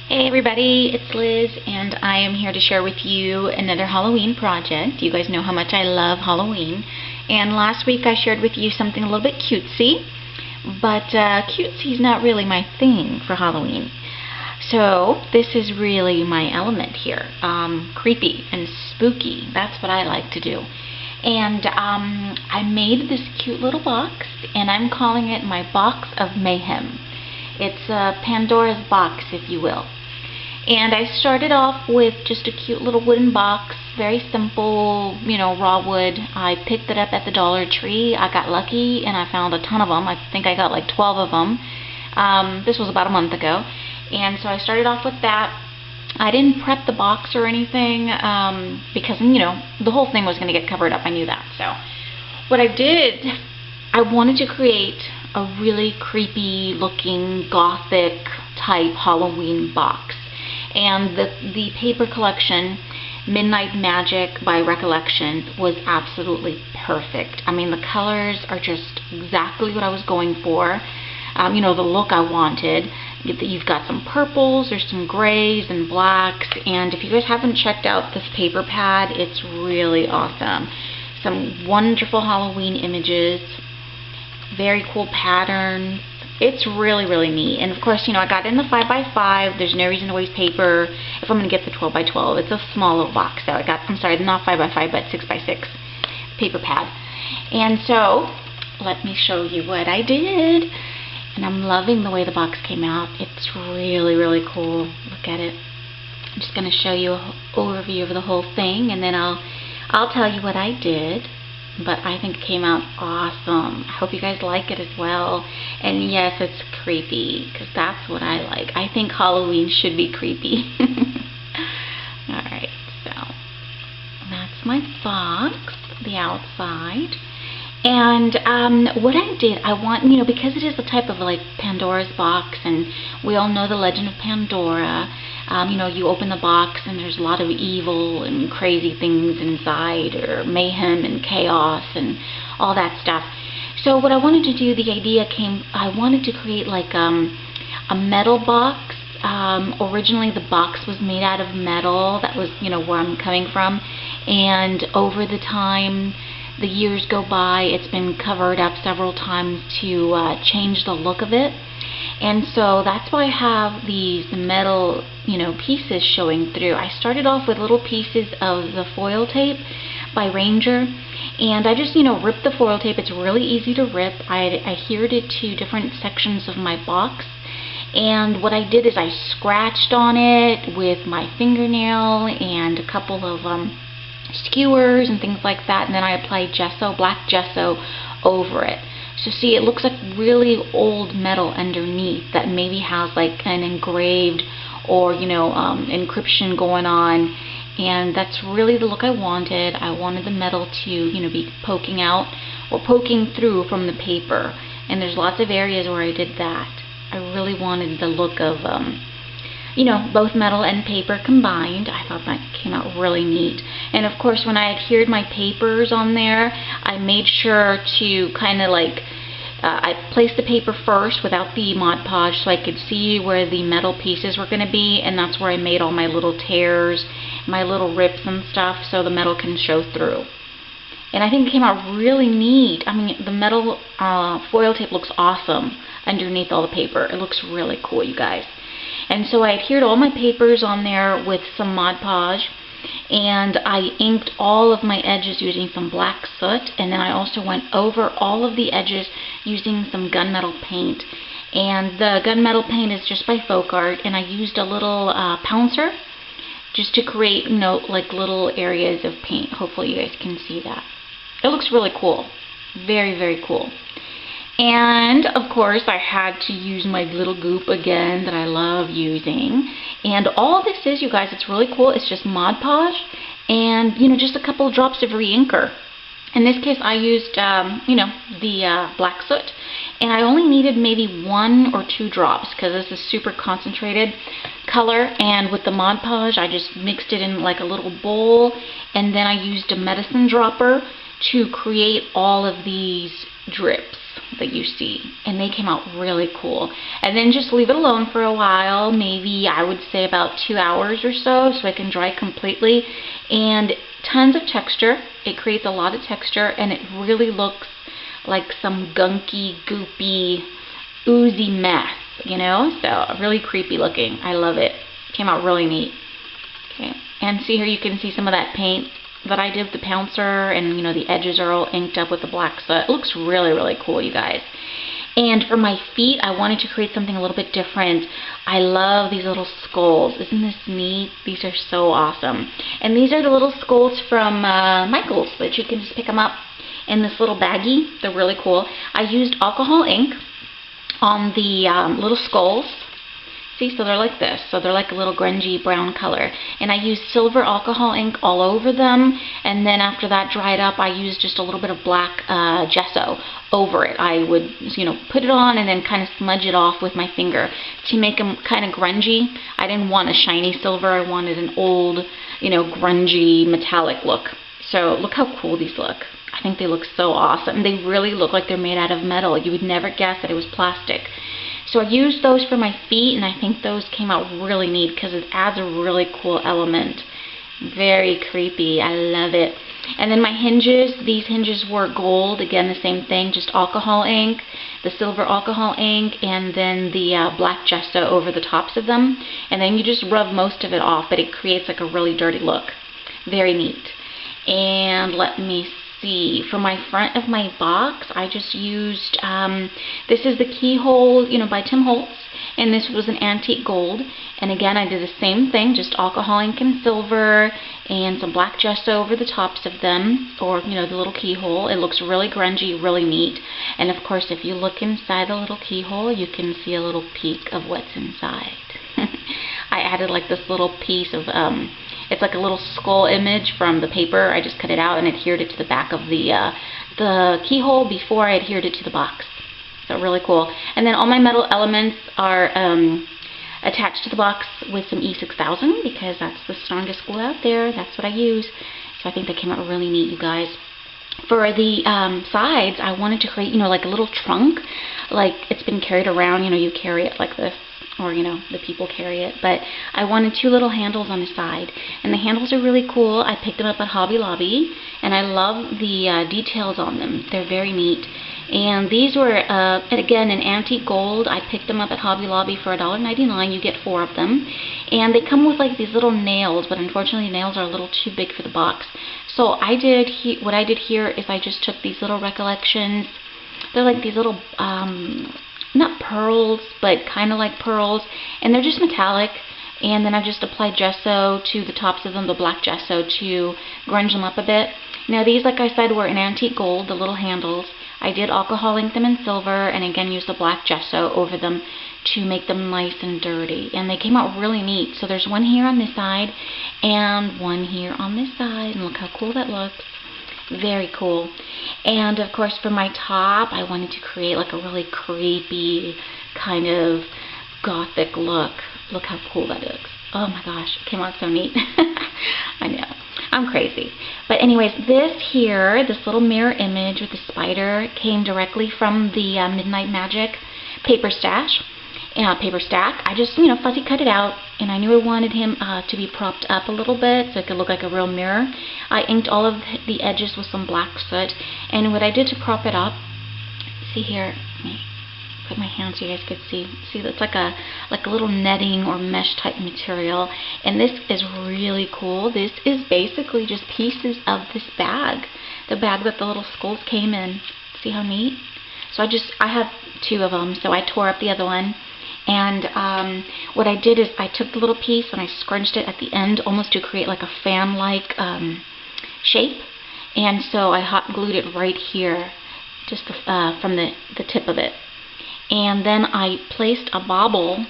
Hey everybody, it's Liz and I am here to share with you another Halloween project. You guys know how much I love Halloween. And last week I shared with you something a little bit cutesy, but cutesy is not really my thing for Halloween. So this is really my element here. Creepy and spooky, that's what I like to do. And I made this cute little box and I'm calling it my box of mayhem. It's Pandora's box, if you will. And I started off with just a cute little wooden box, very simple, raw wood. I picked it up at the Dollar Tree. I got lucky and I found a ton of them. I think I got like 12 of them. This was about a month ago. And so I started off with that. I didn't prep the box or anything because, the whole thing was going to get covered up. I knew that. So what I did, I wanted to create a really creepy looking Gothic type Halloween box. And the paper collection, Midnight Magic by Recollection, was absolutely perfect. I mean, the colors are just exactly what I was going for. The look I wanted. You've got some purples, there's some grays and blacks, and if you guys haven't checked out this paper pad, it's really awesome. Some wonderful Halloween images, very cool patterns. It's really, really neat. And of course, I got in the 5x5. There's no reason to waste paper if I'm going to get the 12x12. It's a small little box. So I'm sorry, not 5x5, but 6x6 paper pad. And so, let me show you what I did. And I'm loving the way the box came out. It's really, really cool. Look at it. I'm just going to show you an overview of the whole thing, and then I'll tell you what I did. But I think it came out awesome. I hope you guys like it as well. And yes, it's creepy, because that's what I like. I think Halloween should be creepy. Alright, so that's my box, the outside. And what I did, I want, because it is a type of like Pandora's box, and we all know the legend of Pandora. You open the box and there's a lot of evil and crazy things inside, or mayhem and chaos and all that stuff. So what I wanted to do, the idea came, I wanted to create like a metal box. Originally the box was made out of metal. That was, where I'm coming from. And over the time, the years go by, it's been covered up several times to change the look of it. And so that's why I have these metal, pieces showing through. I started off with little pieces of the foil tape by Ranger, and I just, ripped the foil tape. It's really easy to rip. I adhered it to different sections of my box, and what I did is I scratched on it with my fingernail and a couple of skewers and things like that, and then I applied gesso, black gesso, over it. So see, it looks like really old metal underneath that maybe has like an engraved or encryption going on, and that's really the look I wanted. I wanted the metal to be poking out or poking through from the paper, and there's lots of areas where I did that. I really wanted the look of both metal and paper combined. I thought that came out really neat. And of course, when I adhered my papers on there, I made sure to kind of like, I placed the paper first without the Mod Podge so I could see where the metal pieces were going to be, and that's where I made all my little tears, my little rips and stuff, so the metal can show through. And I think it came out really neat. I mean, the metal foil tape looks awesome underneath all the paper. It looks really cool, you guys. And so I adhered all my papers on there with some Mod Podge, and I inked all of my edges using some black soot, and then I also went over all of the edges using some gunmetal paint. And the gunmetal paint is just by Folk Art, and I used a little pouncer just to create, like little areas of paint. Hopefully you guys can see that. It looks really cool. Very, very cool. And of course I had to use my little goop again that I love using. And all this is, you guys, it's really cool. It's just Mod Podge and just a couple of drops of re-inker. In this case I used the black soot, and I only needed maybe 1 or 2 drops because this is super concentrated color. And with the Mod Podge I just mixed it in like a little bowl, and then I used a medicine dropper to create all of these drips. that you see, and they came out really cool. And then just leave it alone for a while, maybe I would say about 2 hours or so it can dry completely. And tons of texture. It creates a lot of texture, and it really looks like some gunky, goopy, oozy mess, you know? So really creepy looking. I love it. Came out really neat. Okay, and see here, you can see some of that paint that I did with the pouncer, and you know, the edges are all inked up with the black, so it looks really, really cool, you guys. And for my feet, I wanted to create something a little bit different. I love these little skulls. Isn't this neat? These are so awesome. And these are the little skulls from Michael's, that you can just pick them up in this little baggie. They're really cool. I used alcohol ink on the little skulls. See, so they're like this. So they're like a little grungy brown color. And I used silver alcohol ink all over them. And then after that dried up, I used just a little bit of black gesso over it. I would, you know, put it on and then kind of smudge it off with my finger to make them kind of grungy. I didn't want a shiny silver. I wanted an old, you know, grungy metallic look. So look how cool these look. I think they look so awesome. They really look like they're made out of metal. You would never guess that it was plastic. So I used those for my feet, and I think those came out really neat because it adds a really cool element. Very creepy. I love it. And then my hinges, these hinges were gold. Again, the same thing, just alcohol ink, the silver alcohol ink, and then the black gesso over the tops of them. And then you just rub most of it off, but it creates like a really dirty look. Very neat. And let me see, for my front of my box, I just used, this is the keyhole, you know, by Tim Holtz, and this was an antique gold. And again, I did the same thing, just alcohol ink and silver, and some black gesso over the tops of them, or, you know, the little keyhole. It looks really grungy, really neat. And of course, if you look inside the little keyhole, you can see a little peek of what's inside. I added like this little piece of, it's like a little skull image from the paper. I just cut it out and adhered it to the back of the keyhole before I adhered it to the box. So really cool. And then all my metal elements are attached to the box with some E6000 because that's the strongest glue out there. That's what I use. So I think they came out really neat, you guys. For the sides, I wanted to create, you know, like a little trunk. Like it's been carried around, you know, you carry it like this. Or, you know, the people carry it. But I wanted two little handles on the side. And the handles are really cool. I picked them up at Hobby Lobby. And I love the details on them. They're very neat. And these were, again, an antique gold. I picked them up at Hobby Lobby for $1.99. You get 4 of them. And they come with like these little nails. But unfortunately, the nails are a little too big for the box. So what I did here is I just took these little recollections. They're like these little, not pearls, but kind of like pearls, and they're just metallic. And then I just applied gesso to the tops of them, the black gesso, to grunge them up a bit. Now these, like I said, were in antique gold, the little handles. I did alcohol ink them in silver, and again used the black gesso over them to make them nice and dirty. And they came out really neat. So there's one here on this side, and one here on this side, and look how cool that looks. Very cool. And of course for my top, I wanted to create like a really creepy kind of gothic look. Look how cool that looks. Oh my gosh, it came out so neat. I know, I'm crazy. But anyways, this here, this little mirror image with the spider came directly from the Midnight Magic paper stash. Paper stack. I just, you know, fuzzy cut it out, and I knew I wanted him to be propped up a little bit so it could look like a real mirror. I inked all of the edges with some black soot, and what I did to prop it up, see here, let me put my hand so you guys could see. See, it's like a little netting or mesh type material, and this is really cool. This is basically just pieces of this bag, the bag that the little skulls came in. See how neat? So I have 2 of them, so I tore up the other one. And what I did is I took the little piece and I scrunched it at the end almost to create like a fan-like shape. And so I hot glued it right here, just from the tip of it. And then I placed a bobble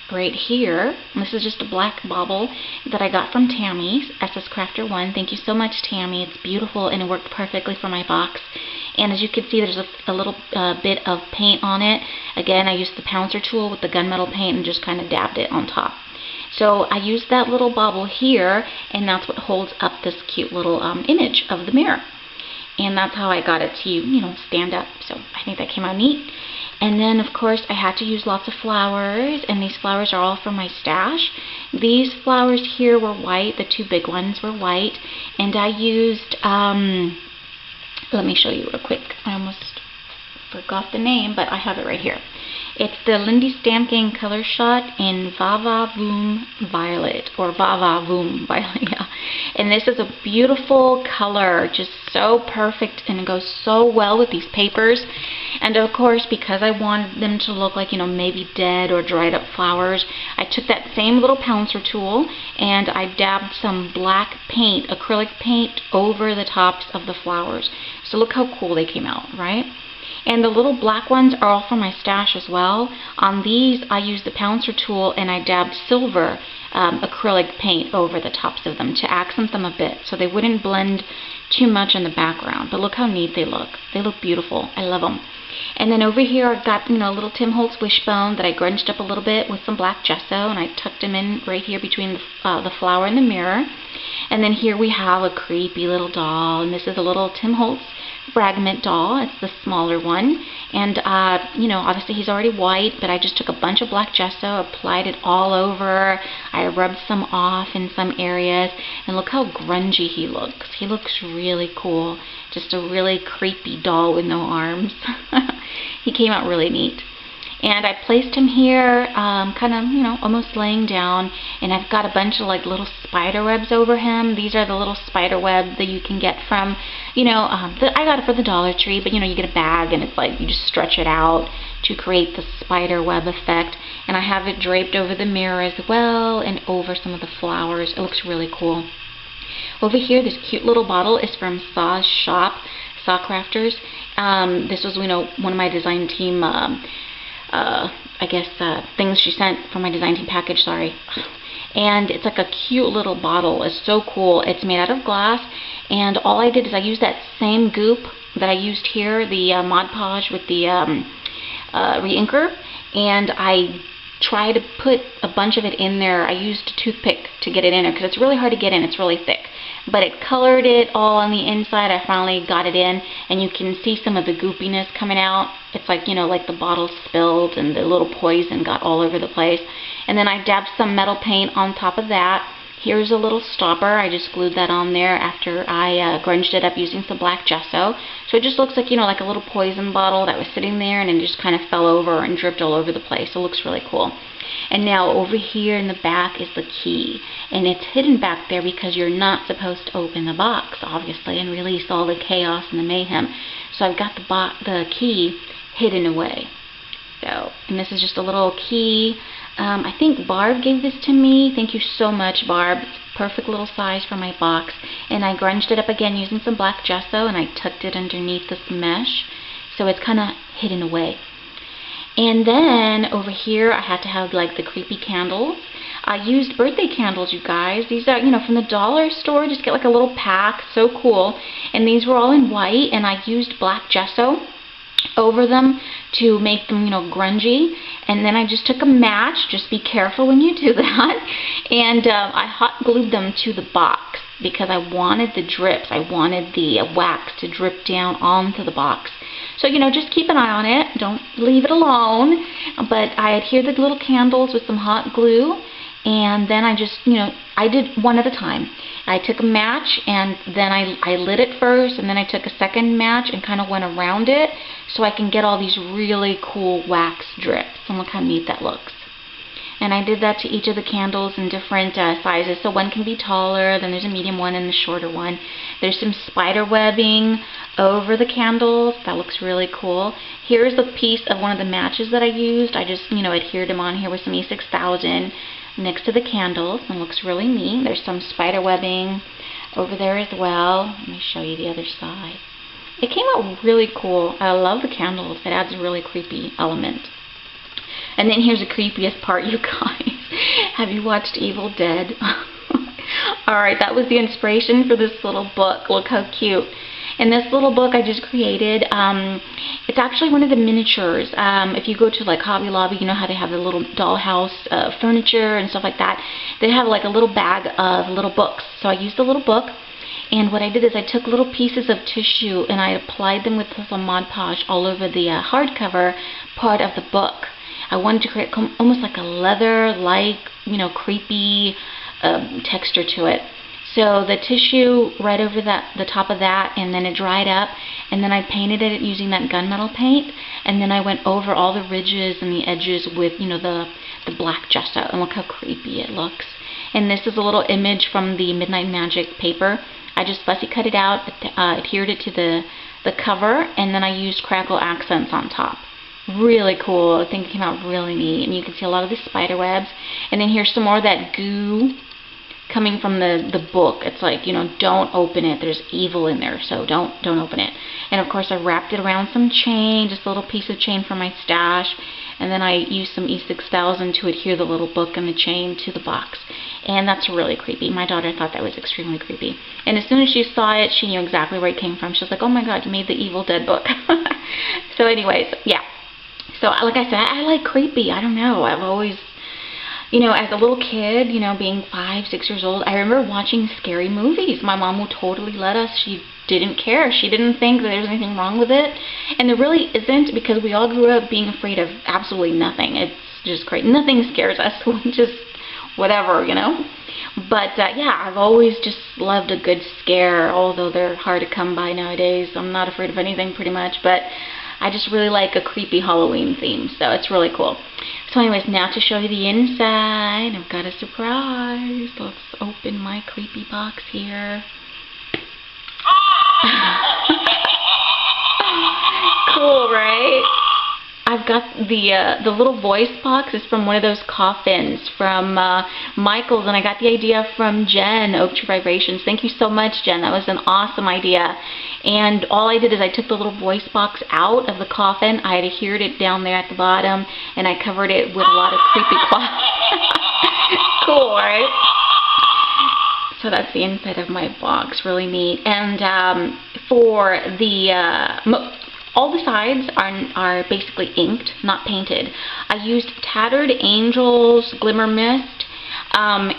right here. And this is just a black bobble that I got from Tammy's, SS Crafter 1. Thank you so much, Tammy. It's beautiful and it worked perfectly for my box. And as you can see, there's a little bit of paint on it. Again, I used the pouncer tool with the gunmetal paint and just kind of dabbed it on top. So I used that little bobble here, and that's what holds up this cute little image of the mirror. And that's how I got it to, you know, stand up. So I think that came out neat. And then, of course, I had to use lots of flowers, and these flowers are all from my stash. These flowers here were white. The two big ones were white. And I used, let me show you real quick. I almost forgot the name, but I have it right here. It's the Lindy Stamking Color Shot in Vava Voom Violet, or Vava Voom Violet, yeah. And this is a beautiful color, just so perfect, and it goes so well with these papers. And of course, because I wanted them to look like, you know, maybe dead or dried up flowers, I took that same little pouncer tool and I dabbed some black paint, acrylic paint, over the tops of the flowers. So look how cool they came out, right? And the little black ones are all from my stash as well. On these, I used the pouncer tool and I dabbed silver acrylic paint over the tops of them to accent them a bit so they wouldn't blend too much in the background. But look how neat they look. They look beautiful. I love them. And then over here I've got, you know, a little Tim Holtz wishbone that I grunged up a little bit with some black gesso, and I tucked him in right here between the flower and the mirror. And then here we have a creepy little doll, and this is a little Tim Holtz fragment doll. It's the smaller one, and you know, obviously he's already white, but I just took a bunch of black gesso, applied it all over. I rubbed some off in some areas, and look how grungy he looks. He looks really cool. Just a really creepy doll with no arms. He came out really neat. And I placed him here, kind of, you know, almost laying down, and I've got a bunch of like little spider webs over him. These are the little spider web that you can get from, you know, I got it for the Dollar Tree, but you know, you get a bag and it's like you just stretch it out to create the spider web effect. And I have it draped over the mirror as well and over some of the flowers. It looks really cool. Over here, this cute little bottle is from Saw's Shop, Saw Crafters. This was, you know, one of my design team I guess things she sent from my design team package, sorry. And it's like a cute little bottle. It's so cool. It's made out of glass, and all I did is I used that same goop that I used here, the Mod Podge with the re-inker, and I tried to put a bunch of it in there. I used a toothpick to get it in there because it's really hard to get in. It's really thick. But it colored it all on the inside. I finally got it in, and you can see some of the goopiness coming out. It's like, you know, like the bottle spilled and the little poison got all over the place. And then I dabbed some metal paint on top of that. Here's a little stopper. I just glued that on there after I grunged it up using some black gesso. So it just looks like, you know, like a little poison bottle that was sitting there, and it just kind of fell over and dripped all over the place. It looks really cool. And now over here in the back is the key. And it's hidden back there because you're not supposed to open the box, obviously, and release all the chaos and the mayhem. So I've got the key hidden away. So, and this is just a little key. I think Barb gave this to me. Thank you so much, Barb. It's a perfect little size for my box. And I grunged it up again using some black gesso, and I tucked it underneath this mesh. So it's kind of hidden away. And then over here I had to have like the creepy candles. I used birthday candles, you guys. These are, you know, from the dollar store. Just get like a little pack. So cool. And these were all in white, and I used black gesso over them to make them, you know, grungy. And then I just took a match. Just be careful when you do that. And I hot glued them to the box because I wanted the drips. I wanted the wax to drip down onto the box. So, you know, just keep an eye on it. Don't leave it alone. But I adhered the little candles with some hot glue. And then I just, you know, I did one at a time. I took a match, and then I lit it first, and then I took a second match and kind of went around it so I can get all these really cool wax drips. And look how neat that looks. And I did that to each of the candles in different sizes. So one can be taller, then there's a medium one and a shorter one. There's some spider webbing over the candles. That looks really cool. Here's a piece of one of the matches that I used. I just, you know, adhered them on here with some E6000 next to the candles, and looks really neat. There's some spider webbing over there as well. Let me show you the other side. It came out really cool. I love the candles. It adds a really creepy element. And then here's the creepiest part, you guys. Have you watched Evil Dead? Alright, that was the inspiration for this little book. Look how cute. And this little book I just created, it's actually one of the miniatures. If you go to like Hobby Lobby, you know how they have the little dollhouse furniture and stuff like that. They have like a little bag of little books. So I used the little book. And what I did is I took little pieces of tissue and I applied them with some Mod Podge all over the hardcover part of the book. I wanted to create almost like a leather-like, creepy texture to it. So the tissue right over the top of that, and then it dried up, and then I painted it using that gunmetal paint, and then I went over all the ridges and the edges with, the black gesso, and look how creepy it looks. And this is a little image from the Midnight Magic paper. I just fussy cut it out, adhered it to the cover, and then I used crackle accents on top. Really cool. I think it came out really neat, and you can see a lot of the spider webs. And then here's some more of that goo coming from the book. It's like, don't open it. There's evil in there, so don't open it. And of course I wrapped it around some chain, just a little piece of chain from my stash. And then I used some E6000 to adhere the little book and the chain to the box. And that's really creepy. My daughter thought that was extremely creepy. And as soon as she saw it, she knew exactly where it came from. She was like, oh my god, you made the Evil Dead book. So anyways, yeah. So like I said, I like creepy. I don't know. I've always, as a little kid, being 5, 6 years old, I remember watching scary movies. My mom would totally let us. She didn't care. She didn't think that there was anything wrong with it. And there really isn't, because we all grew up being afraid of absolutely nothing. It's just crazy. Nothing scares us. We just, whatever, But yeah, I've always just loved a good scare, although they're hard to come by nowadays. I'm not afraid of anything pretty much, but I just really like a creepy Halloween theme, so it's really cool. So anyways, now to show you the inside, I've got a surprise. Let's open my creepy box here. Cool, right? I've got the little voice box is from one of those coffins from Michael's, and I got the idea from Jen, Oak Tree Vibrations. Thank you so much, Jen. That was an awesome idea. And all I did is I took the little voice box out of the coffin. I had adhered it down there at the bottom, and I covered it with a lot of creepy cloth. Cool, right? So that's the inside of my box. Really neat. And for the all the sides are basically inked, not painted. I used Tattered Angels Glimmer Mist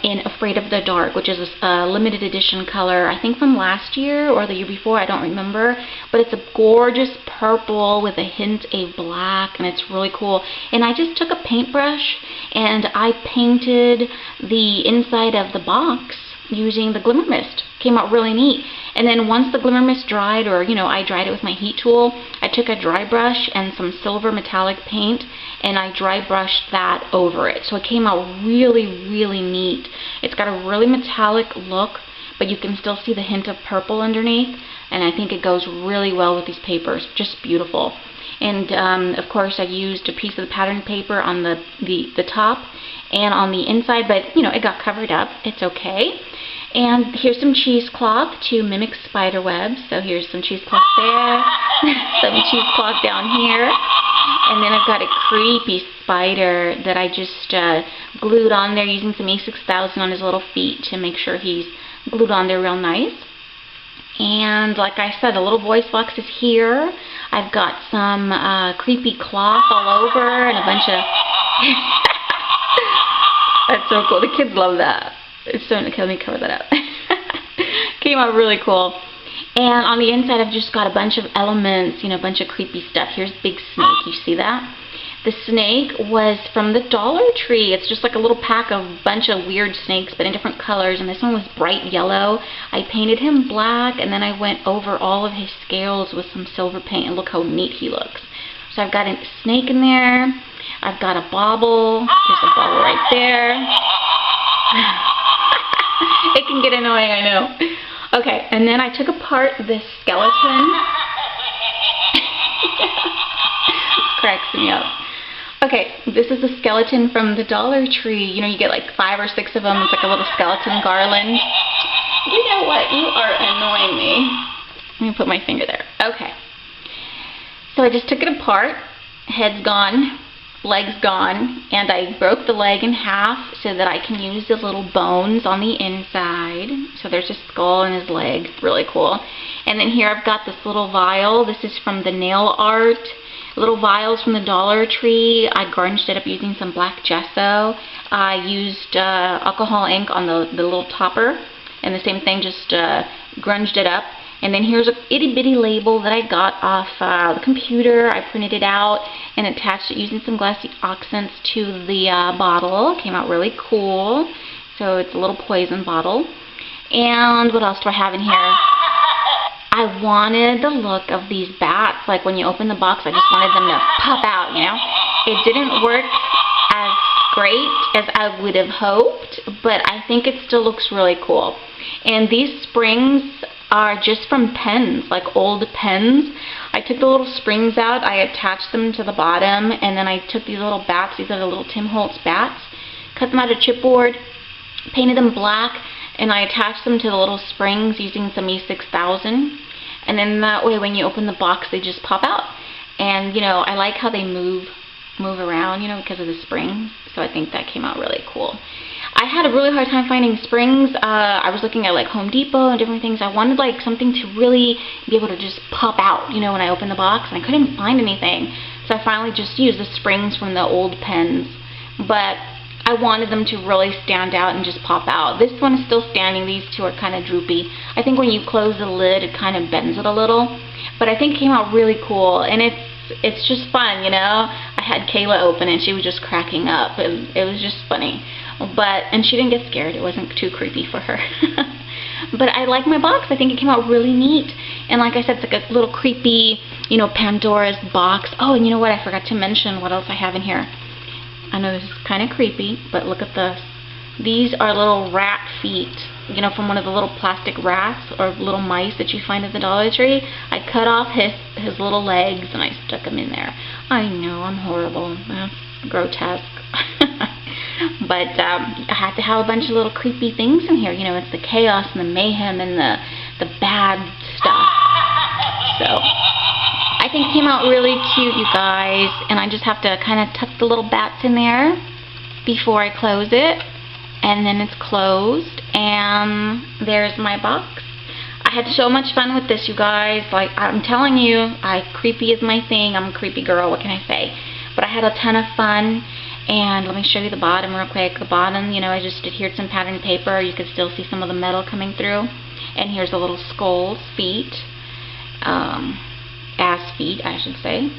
in Afraid of the Dark, which is a limited edition color, I think from last year or the year before, I don't remember. But it's a gorgeous purple with a hint of black, and it's really cool. And I just took a paintbrush and I painted the inside of the box using the Glimmer Mist. Came out really neat. And then once the Glimmer Mist dried, or I dried it with my heat tool, I took a dry brush and some silver metallic paint, and I dry brushed that over it. So it came out really, really neat. It's got a really metallic look, but you can still see the hint of purple underneath, and I think it goes really well with these papers. Just beautiful. And of course I used a piece of the pattern paper on the top and on the inside, but it got covered up. It's okay. And here's some cheesecloth to mimic spider webs. So here's some cheesecloth there, some cheesecloth down here, and then I've got a creepy spider that I just glued on there using some E6000 on his little feet to make sure he's glued on there real nice. And like I said, the little voice box is here. I've got some creepy cloth all over and a bunch of... That's so cool. The kids love that. It's so... Okay, let me cover that up. Came out really cool. And on the inside, I've just got a bunch of elements, a bunch of creepy stuff. Here's Big Snake. You see that? The snake was from the Dollar Tree. It's just like a little pack of bunch of weird snakes, but in different colors. And this one was bright yellow. I painted him black, and then I went over all of his scales with some silver paint. And look how neat he looks. So I've got a snake in there. I've got a bauble. There's a bauble right there. It can get annoying, I know. Okay, and then I took apart this skeleton. Cracks me up. Okay, this is a skeleton from the Dollar Tree. You get like 5 or 6 of them. It's like a little skeleton garland. You know what? You are annoying me. Let me put my finger there. Okay. So I just took it apart. Head's gone. Leg's gone. And I broke the leg in half so that I can use the little bones on the inside. So there's his skull and his leg. Really cool. And then here I've got this little vial. This is from the nail art. Little vials from the Dollar Tree. I garnished it up using some black gesso. I used alcohol ink on the little topper. and the same thing, just grunged it up. And then here's a itty bitty label that I got off the computer. I printed it out and attached it using some glassy accents to the bottle. It came out really cool. So it's a little poison bottle. And what else do I have in here? I wanted the look of these bats. Like when you open the box, I just wanted them to pop out, you know. It didn't work as great as I would have hoped, but I think it still looks really cool. And these springs are just from pens, like old pens. I took the little springs out, I attached them to the bottom, and then I took these little bats, these are the little Tim Holtz bats, cut them out of chipboard, painted them black, and I attached them to the little springs using some E6000. And then that way when you open the box, they just pop out. And, you know, I like how they move around, you know, because of the springs. So I think that came out really cool. I had a really hard time finding springs. I was looking at like Home Depot and different things. I wanted like something to really be able to just pop out, you know, when I opened the box, and I couldn't find anything. So I finally just used the springs from the old pens. But I wanted them to really stand out and just pop out. This one is still standing. These two are kind of droopy. I think when you close the lid, it kind of bends it a little. But I think it came out really cool, and it's just fun, you know. I had Kayla open it, and she was just cracking up. It was just funny. And she didn't get scared. It wasn't too creepy for her. But I like my box. I think it came out really neat. And like I said, it's like a little creepy, you know, Pandora's box. Oh, and you know what? I forgot to mention what else I have in here. I know this is kind of creepy, but look at this. These are little rat feet, you know, from one of the little plastic rats or little mice that you find at the Dollar Tree. I cut off his little legs and I stuck them in there. I know, I'm horrible. That's grotesque. But I had to have a bunch of little creepy things in here. You know, it's the chaos and the mayhem and the bad stuff. So I think it came out really cute, you guys. And I just have to kind of tuck the little bats in there before I close it. And then it's closed. And there's my box. I had so much fun with this, you guys. Like, I'm telling you, creepy is my thing. I'm a creepy girl, what can I say? But I had a ton of fun. And let me show you the bottom real quick. The bottom, you know, I just adhered some patterned paper. You can still see some of the metal coming through. And here's the little skull's feet. Ass feet, I should say.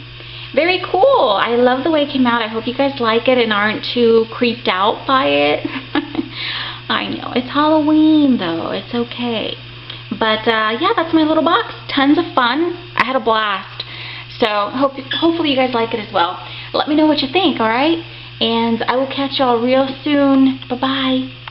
Very cool. I love the way it came out. I hope you guys like it and aren't too creeped out by it. I know. It's Halloween, though. It's okay. But, yeah, that's my little box. Tons of fun. I had a blast. So, hopefully you guys like it as well. Let me know what you think, alright? And I will catch y'all real soon. Bye-bye.